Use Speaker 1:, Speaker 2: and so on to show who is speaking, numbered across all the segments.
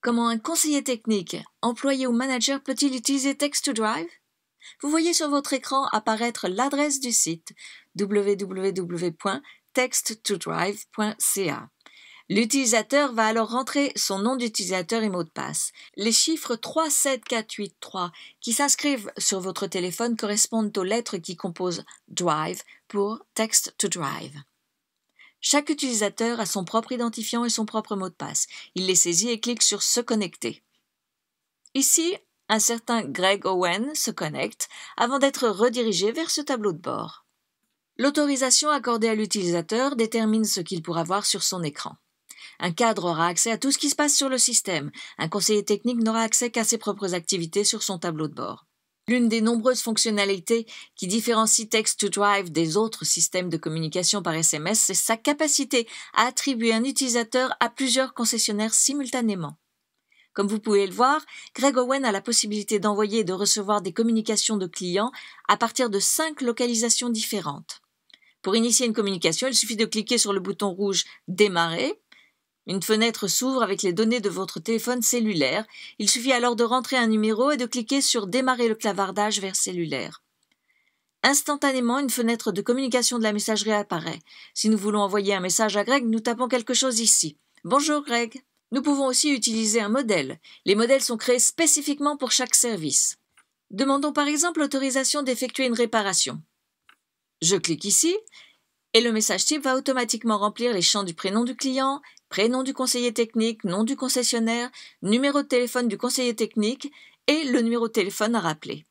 Speaker 1: Comment un conseiller technique, employé ou manager peut-il utiliser Text-to-Drive? Vous voyez sur votre écran apparaître l'adresse du site www.texttodrive.ca. L'utilisateur va alors rentrer son nom d'utilisateur et mot de passe. Les chiffres 37483 qui s'inscrivent sur votre téléphone correspondent aux lettres qui composent Drive pour Text-to-Drive. Chaque utilisateur a son propre identifiant et son propre mot de passe. Il les saisit et clique sur « Se connecter ». Ici, un certain Greg Owen se connecte avant d'être redirigé vers ce tableau de bord. L'autorisation accordée à l'utilisateur détermine ce qu'il pourra voir sur son écran. Un cadre aura accès à tout ce qui se passe sur le système. Un conseiller technique n'aura accès qu'à ses propres activités sur son tableau de bord. L'une des nombreuses fonctionnalités qui différencie Text-to-Drive des autres systèmes de communication par SMS, c'est sa capacité à attribuer un utilisateur à plusieurs concessionnaires simultanément. Comme vous pouvez le voir, Greg Owen a la possibilité d'envoyer et de recevoir des communications de clients à partir de 5 localisations différentes. Pour initier une communication, il suffit de cliquer sur le bouton rouge « Démarrer ». Une fenêtre s'ouvre avec les données de votre téléphone cellulaire. Il suffit alors de rentrer un numéro et de cliquer sur « Démarrer le clavardage vers cellulaire ». Instantanément, une fenêtre de communication de la messagerie apparaît. Si nous voulons envoyer un message à Greg, nous tapons quelque chose ici. « Bonjour Greg ». Nous pouvons aussi utiliser un modèle. Les modèles sont créés spécifiquement pour chaque service. Demandons par exemple l'autorisation d'effectuer une réparation. Je clique ici et le message type va automatiquement remplir les champs du prénom du client, prénom du conseiller technique, nom du concessionnaire, numéro de téléphone du conseiller technique et le numéro de téléphone à rappeler.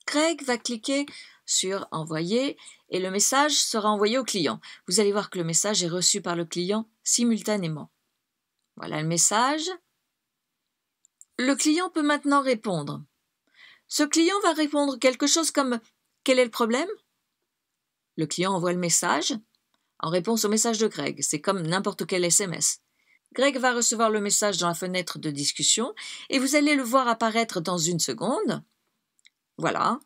Speaker 1: Greg va cliquer sur « Envoyer » et le message sera envoyé au client. Vous allez voir que le message est reçu par le client simultanément. Voilà le message. Le client peut maintenant répondre. Ce client va répondre quelque chose comme « Quel est le problème ?» Le client envoie le message en réponse au message de Greg. C'est comme n'importe quel SMS. Greg va recevoir le message dans la fenêtre de discussion et vous allez le voir apparaître dans une seconde. Voilà.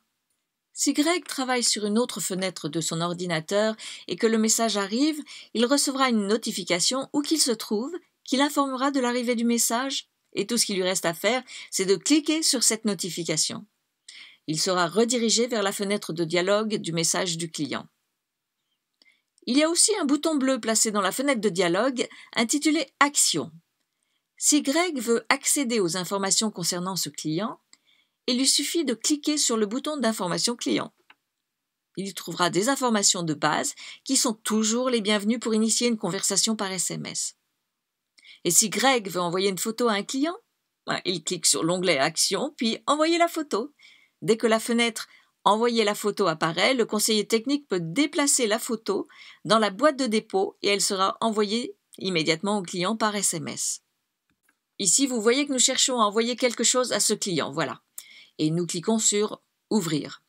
Speaker 1: Si Greg travaille sur une autre fenêtre de son ordinateur et que le message arrive, il recevra une notification où qu'il se trouve qui l'informera de l'arrivée du message et tout ce qu'il lui reste à faire, c'est de cliquer sur cette notification. Il sera redirigé vers la fenêtre de dialogue du message du client. Il y a aussi un bouton bleu placé dans la fenêtre de dialogue intitulé « Action ». Si Greg veut accéder aux informations concernant ce client, il lui suffit de cliquer sur le bouton d'information client. Il y trouvera des informations de base qui sont toujours les bienvenues pour initier une conversation par SMS. Et si Greg veut envoyer une photo à un client, il clique sur l'onglet « Action » puis « Envoyer la photo ». Dès que la fenêtre « Envoyer la photo » apparaît, le conseiller technique peut déplacer la photo dans la boîte de dépôt et elle sera envoyée immédiatement au client par SMS. Ici, vous voyez que nous cherchons à envoyer quelque chose à ce client, voilà. Et nous cliquons sur « Ouvrir ».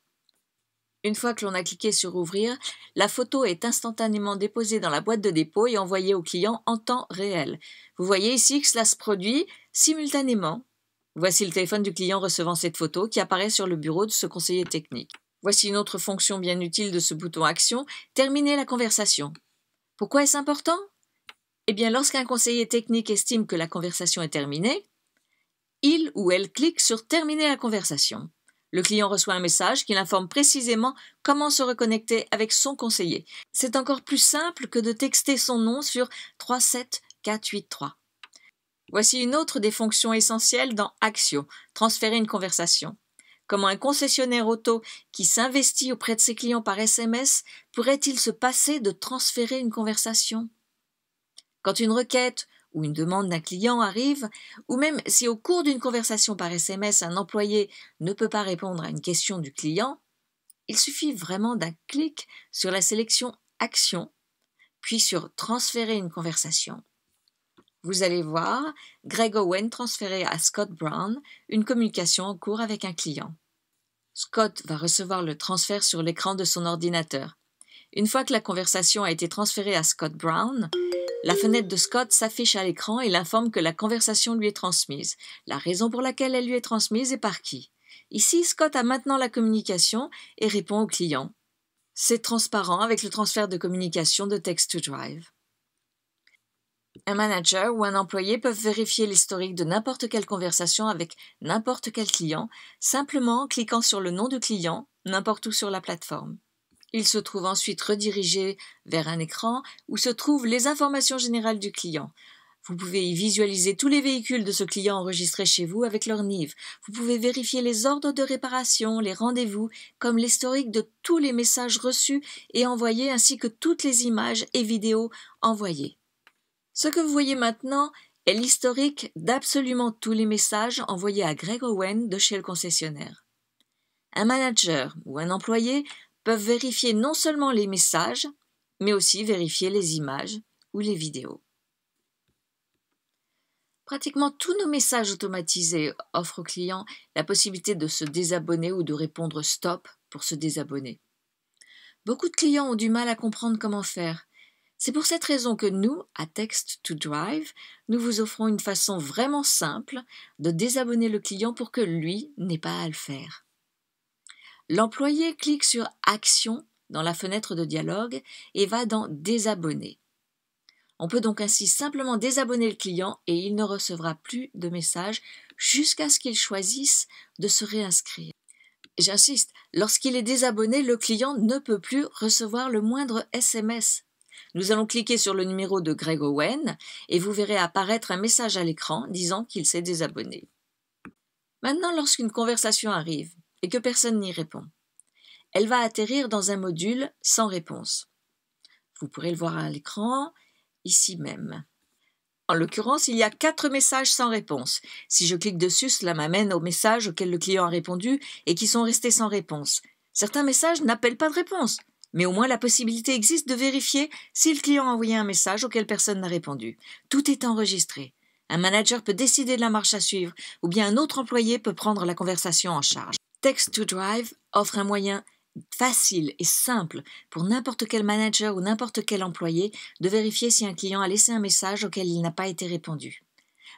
Speaker 1: Une fois que l'on a cliqué sur « Ouvrir », la photo est instantanément déposée dans la boîte de dépôt et envoyée au client en temps réel. Vous voyez ici que cela se produit simultanément. Voici le téléphone du client recevant cette photo qui apparaît sur le bureau de ce conseiller technique. Voici une autre fonction bien utile de ce bouton « Action », terminer la conversation. Pourquoi est-ce important? Eh bien, lorsqu'un conseiller technique estime que la conversation est terminée, il ou elle clique sur « Terminer la conversation ». Le client reçoit un message qui l'informe précisément comment se reconnecter avec son conseiller. C'est encore plus simple que de texter son nom sur 37483. Voici une autre des fonctions essentielles dans Action, transférer une conversation. Comment un concessionnaire auto qui s'investit auprès de ses clients par SMS pourrait-il se passer de transférer une conversation? Quand une requête ou une demande d'un client arrive, ou même si au cours d'une conversation par SMS, un employé ne peut pas répondre à une question du client, il suffit vraiment d'un clic sur la sélection « Action », puis sur « Transférer une conversation ». Vous allez voir Greg Owen transférer à Scott Brown une communication en cours avec un client. Scott va recevoir le transfert sur l'écran de son ordinateur. Une fois que la conversation a été transférée à Scott Brown, la fenêtre de Scott s'affiche à l'écran et l'informe que la conversation lui est transmise, la raison pour laquelle elle lui est transmise et par qui. Ici, Scott a maintenant la communication et répond au client. C'est transparent avec le transfert de communication de Text-to-Drive. Un manager ou un employé peuvent vérifier l'historique de n'importe quelle conversation avec n'importe quel client, simplement en cliquant sur le nom du client, n'importe où sur la plateforme. Il se trouve ensuite redirigé vers un écran où se trouvent les informations générales du client. Vous pouvez y visualiser tous les véhicules de ce client enregistrés chez vous avec leur NIV. Vous pouvez vérifier les ordres de réparation, les rendez-vous, comme l'historique de tous les messages reçus et envoyés ainsi que toutes les images et vidéos envoyées. Ce que vous voyez maintenant est l'historique d'absolument tous les messages envoyés à Greg Owen de chez le concessionnaire. Un manager ou un employé peuvent vérifier non seulement les messages, mais aussi vérifier les images ou les vidéos. Pratiquement tous nos messages automatisés offrent aux clients la possibilité de se désabonner ou de répondre stop pour se désabonner. Beaucoup de clients ont du mal à comprendre comment faire. C'est pour cette raison que nous, à Text to Drive, nous vous offrons une façon vraiment simple de désabonner le client pour que lui n'ait pas à le faire. L'employé clique sur Action dans la fenêtre de dialogue et va dans Désabonner. On peut donc ainsi simplement désabonner le client et il ne recevra plus de messages jusqu'à ce qu'il choisisse de se réinscrire. J'insiste, lorsqu'il est désabonné, le client ne peut plus recevoir le moindre SMS. Nous allons cliquer sur le numéro de Greg Owen et vous verrez apparaître un message à l'écran disant qu'il s'est désabonné. Maintenant, lorsqu'une conversation arrive et que personne n'y répond, elle va atterrir dans un module sans réponse. Vous pourrez le voir à l'écran, ici même. En l'occurrence, il y a 4 messages sans réponse. Si je clique dessus, cela m'amène aux messages auxquels le client a répondu et qui sont restés sans réponse. Certains messages n'appellent pas de réponse, mais au moins la possibilité existe de vérifier si le client a envoyé un message auquel personne n'a répondu. Tout est enregistré. Un manager peut décider de la marche à suivre, ou bien un autre employé peut prendre la conversation en charge. Text to Drive offre un moyen facile et simple pour n'importe quel manager ou n'importe quel employé de vérifier si un client a laissé un message auquel il n'a pas été répondu.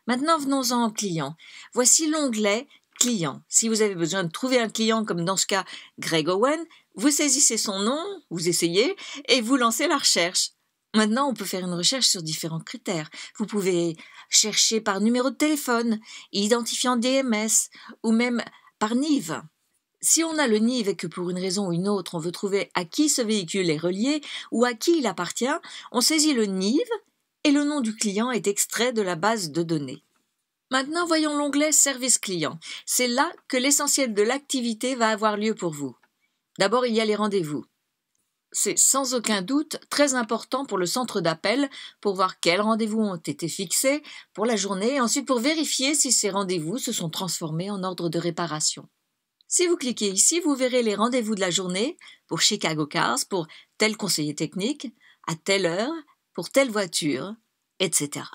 Speaker 1: Maintenant, venons-en au client. Voici l'onglet « Client ». Si vous avez besoin de trouver un client, comme dans ce cas Greg Owen, vous saisissez son nom, vous essayez, et vous lancez la recherche. Maintenant, on peut faire une recherche sur différents critères. Vous pouvez chercher par numéro de téléphone, identifiant DMS, ou même par NIV. Si on a le NIV et que pour une raison ou une autre, on veut trouver à qui ce véhicule est relié ou à qui il appartient, on saisit le NIV et le nom du client est extrait de la base de données. Maintenant, voyons l'onglet Service client. C'est là que l'essentiel de l'activité va avoir lieu pour vous. D'abord, il y a les rendez-vous. C'est sans aucun doute très important pour le centre d'appel pour voir quels rendez-vous ont été fixés pour la journée et ensuite pour vérifier si ces rendez-vous se sont transformés en ordre de réparation. Si vous cliquez ici, vous verrez les rendez-vous de la journée pour Chicago Cars, pour tel conseiller technique, à telle heure, pour telle voiture, etc.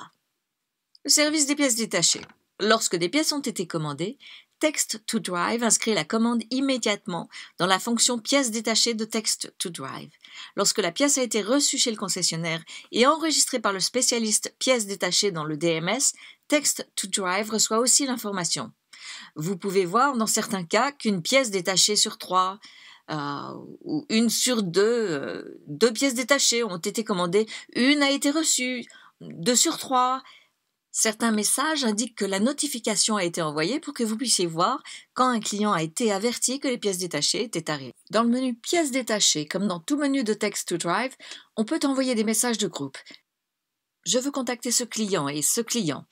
Speaker 1: Le service des pièces détachées. Lorsque des pièces ont été commandées, Text to Drive inscrit la commande immédiatement dans la fonction pièces détachées de Text to Drive. Lorsque la pièce a été reçue chez le concessionnaire et enregistrée par le spécialiste pièces détachées dans le DMS, Text to Drive reçoit aussi l'information. Vous pouvez voir dans certains cas qu'une pièce détachée sur 3 ou une sur 2, 2 pièces détachées ont été commandées, une a été reçue, 2 sur 3. Certains messages indiquent que la notification a été envoyée pour que vous puissiez voir quand un client a été averti que les pièces détachées étaient arrivées. Dans le menu pièces détachées, comme dans tout menu de Text to Drive, on peut envoyer des messages de groupe. Je veux contacter ce client et ce client.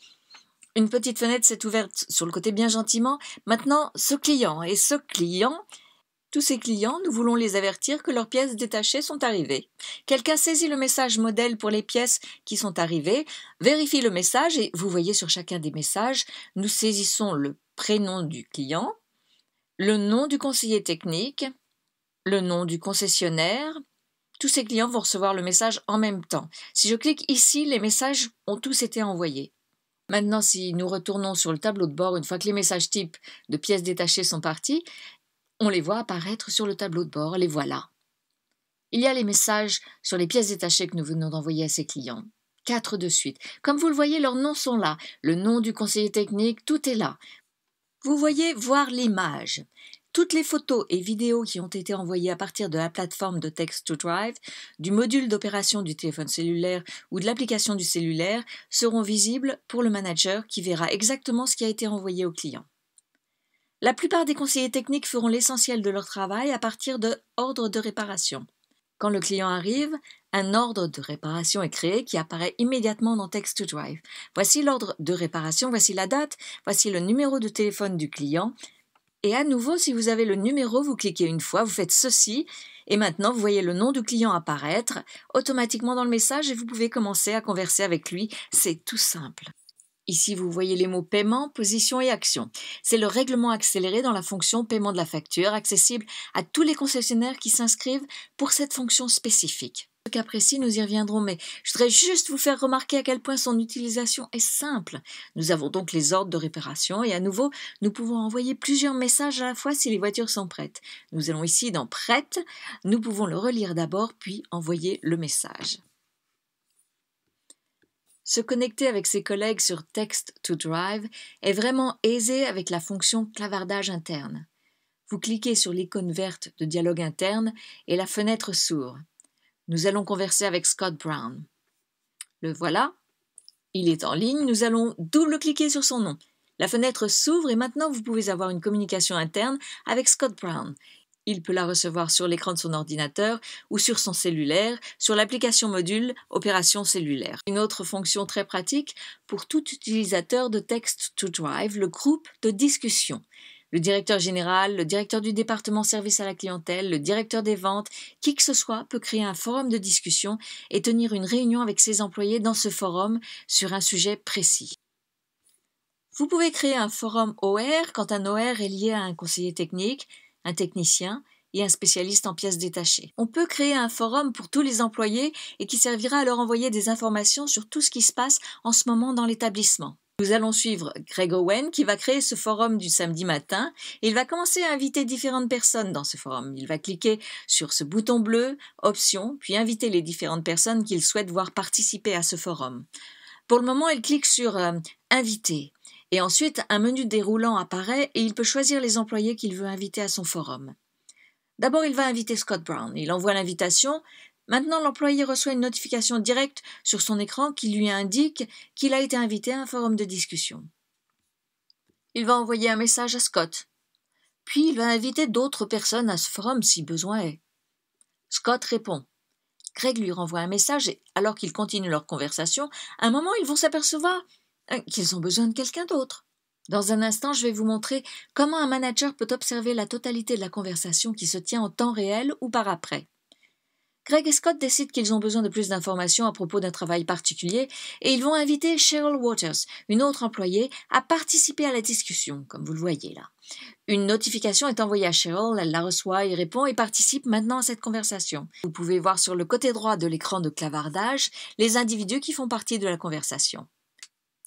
Speaker 1: Une petite fenêtre s'est ouverte sur le côté bien gentiment. Maintenant, ce client et ce client, tous ces clients, nous voulons les avertir que leurs pièces détachées sont arrivées. Quelqu'un saisit le message modèle pour les pièces qui sont arrivées, vérifie le message et vous voyez sur chacun des messages, nous saisissons le prénom du client, le nom du conseiller technique, le nom du concessionnaire. Tous ces clients vont recevoir le message en même temps. Si je clique ici, les messages ont tous été envoyés. Maintenant, si nous retournons sur le tableau de bord, une fois que les messages types de pièces détachées sont partis, on les voit apparaître sur le tableau de bord, les voilà. Il y a les messages sur les pièces détachées que nous venons d'envoyer à ces clients. 4 de suite. Comme vous le voyez, leurs noms sont là. Le nom du conseiller technique, tout est là. Vous voyez voir l'image. Toutes les photos et vidéos qui ont été envoyées à partir de la plateforme de Text to Drive, du module d'opération du téléphone cellulaire ou de l'application du cellulaire seront visibles pour le manager qui verra exactement ce qui a été envoyé au client. La plupart des conseillers techniques feront l'essentiel de leur travail à partir de ordres de réparation. Quand le client arrive, un ordre de réparation est créé qui apparaît immédiatement dans Text to Drive. Voici l'ordre de réparation, voici la date, voici le numéro de téléphone du client. Et à nouveau, si vous avez le numéro, vous cliquez une fois, vous faites ceci, et maintenant vous voyez le nom du client apparaître automatiquement dans le message et vous pouvez commencer à converser avec lui. C'est tout simple. Ici, vous voyez les mots paiement, position et action. C'est le règlement accéléré dans la fonction paiement de la facture, accessible à tous les concessionnaires qui s'inscrivent pour cette fonction spécifique. Dans ce cas précis, nous y reviendrons, mais je voudrais juste vous faire remarquer à quel point son utilisation est simple. Nous avons donc les ordres de réparation et à nouveau, nous pouvons envoyer plusieurs messages à la fois si les voitures sont prêtes. Nous allons ici dans Prête, nous pouvons le relire d'abord puis envoyer le message. Se connecter avec ses collègues sur Text to Drive est vraiment aisé avec la fonction clavardage interne. Vous cliquez sur l'icône verte de dialogue interne et la fenêtre s'ouvre. Nous allons converser avec Scott Brown. Le voilà. Il est en ligne. Nous allons double-cliquer sur son nom. La fenêtre s'ouvre et maintenant vous pouvez avoir une communication interne avec Scott Brown. Il peut la recevoir sur l'écran de son ordinateur ou sur son cellulaire, sur l'application module Opération cellulaire. Une autre fonction très pratique pour tout utilisateur de Text to Drive, le groupe de discussion. Le directeur général, le directeur du département service à la clientèle, le directeur des ventes, qui que ce soit peut créer un forum de discussion et tenir une réunion avec ses employés dans ce forum sur un sujet précis. Vous pouvez créer un forum OR quand un OR est lié à un conseiller technique, un technicien et un spécialiste en pièces détachées. On peut créer un forum pour tous les employés et qui servira à leur envoyer des informations sur tout ce qui se passe en ce moment dans l'établissement. Nous allons suivre Greg Owen qui va créer ce forum du samedi matin et il va commencer à inviter différentes personnes dans ce forum. Il va cliquer sur ce bouton bleu, Options, puis inviter les différentes personnes qu'il souhaite voir participer à ce forum. Pour le moment, il clique sur Inviter. Et ensuite, un menu déroulant apparaît et il peut choisir les employés qu'il veut inviter à son forum. D'abord, il va inviter Scott Brown. Il envoie l'invitation. Maintenant, l'employé reçoit une notification directe sur son écran qui lui indique qu'il a été invité à un forum de discussion. Il va envoyer un message à Scott. Puis, il va inviter d'autres personnes à ce forum si besoin est. Scott répond. Greg lui renvoie un message et, alors qu'ils continuent leur conversation, à un moment, ils vont s'apercevoir qu'ils ont besoin de quelqu'un d'autre. Dans un instant, je vais vous montrer comment un manager peut observer la totalité de la conversation qui se tient en temps réel ou par après. Greg et Scott décident qu'ils ont besoin de plus d'informations à propos d'un travail particulier et ils vont inviter Cheryl Waters, une autre employée, à participer à la discussion, comme vous le voyez là. Une notification est envoyée à Cheryl, elle la reçoit et répond et participe maintenant à cette conversation. Vous pouvez voir sur le côté droit de l'écran de clavardage les individus qui font partie de la conversation.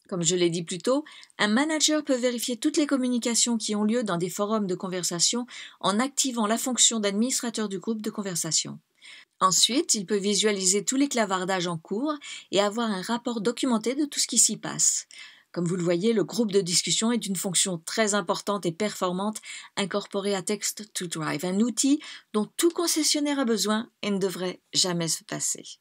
Speaker 1: Comme je l'ai dit plus tôt, un manager peut vérifier toutes les communications qui ont lieu dans des forums de conversation en activant la fonction d'administrateur du groupe de conversation. Ensuite, il peut visualiser tous les clavardages en cours et avoir un rapport documenté de tout ce qui s'y passe. Comme vous le voyez, le groupe de discussion est une fonction très importante et performante incorporée à Text to Drive, un outil dont tout concessionnaire a besoin et ne devrait jamais se passer.